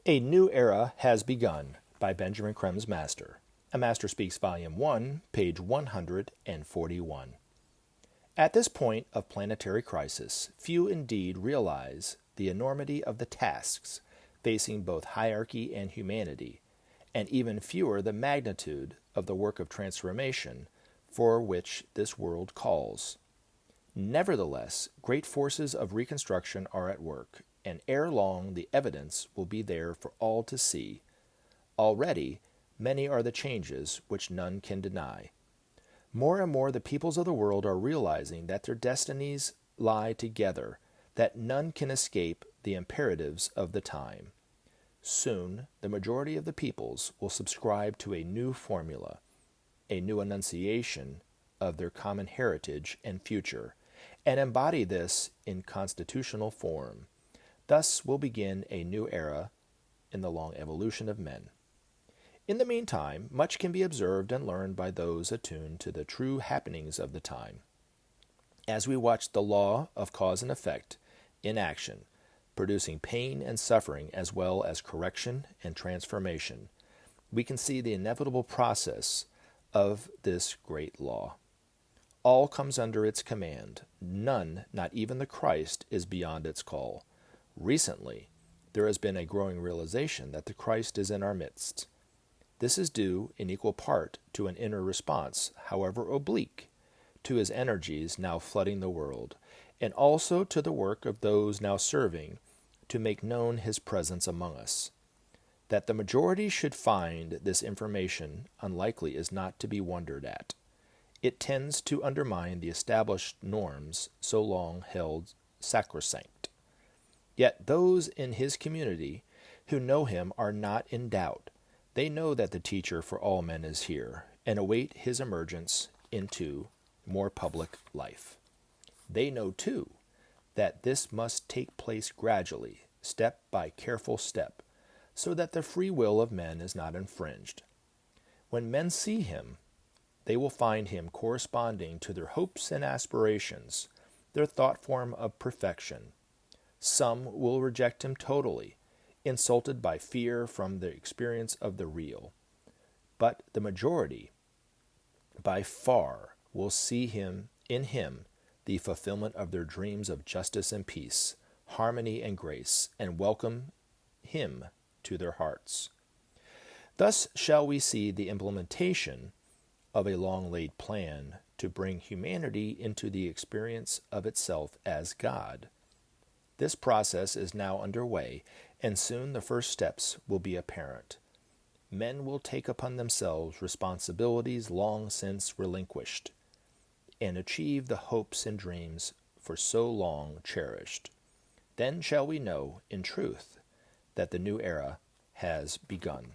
A New Era Has Begun by Benjamin Krem's Master. A Master Speaks, Volume 1, page 141. At this point of planetary crisis, few indeed realize the enormity of the tasks facing both hierarchy and humanity, and even fewer the magnitude of the work of transformation for which this world calls. Nevertheless, great forces of reconstruction are at work, and ere long the evidence will be there for all to see. Already, many are the changes which none can deny. More and more the peoples of the world are realizing that their destinies lie together, that none can escape the imperatives of the time. Soon, the majority of the peoples will subscribe to a new formula, a new enunciation of their common heritage and future, and embody this in constitutional form. Thus will begin a new era in the long evolution of men. In the meantime, much can be observed and learned by those attuned to the true happenings of the time. As we watch the law of cause and effect in action, producing pain and suffering as well as correction and transformation, we can see the inevitable process of this great law. All comes under its command. None, not even the Christ, is beyond its call. Recently, there has been a growing realization that the Christ is in our midst. This is due in equal part to an inner response, however oblique, to his energies now flooding the world, and also to the work of those now serving to make known his presence among us. That the majority should find this information unlikely is not to be wondered at. It tends to undermine the established norms so long held sacrosanct. Yet those in his community who know him are not in doubt. They know that the teacher for all men is here, and await his emergence into more public life. They know, too, that this must take place gradually, step by careful step, so that the free will of men is not infringed. When men see him, they will find him corresponding to their hopes and aspirations, their thought form of perfection. Some will reject him totally, insulted by fear from the experience of the real. But the majority, by far, will see him in him the fulfillment of their dreams of justice and peace, harmony and grace, and welcome him to their hearts. Thus shall we see the implementation of a long-laid plan to bring humanity into the experience of itself as God. This process is now underway, and soon the first steps will be apparent. Men will take upon themselves responsibilities long since relinquished, and achieve the hopes and dreams for so long cherished. Then shall we know, in truth, that the new era has begun.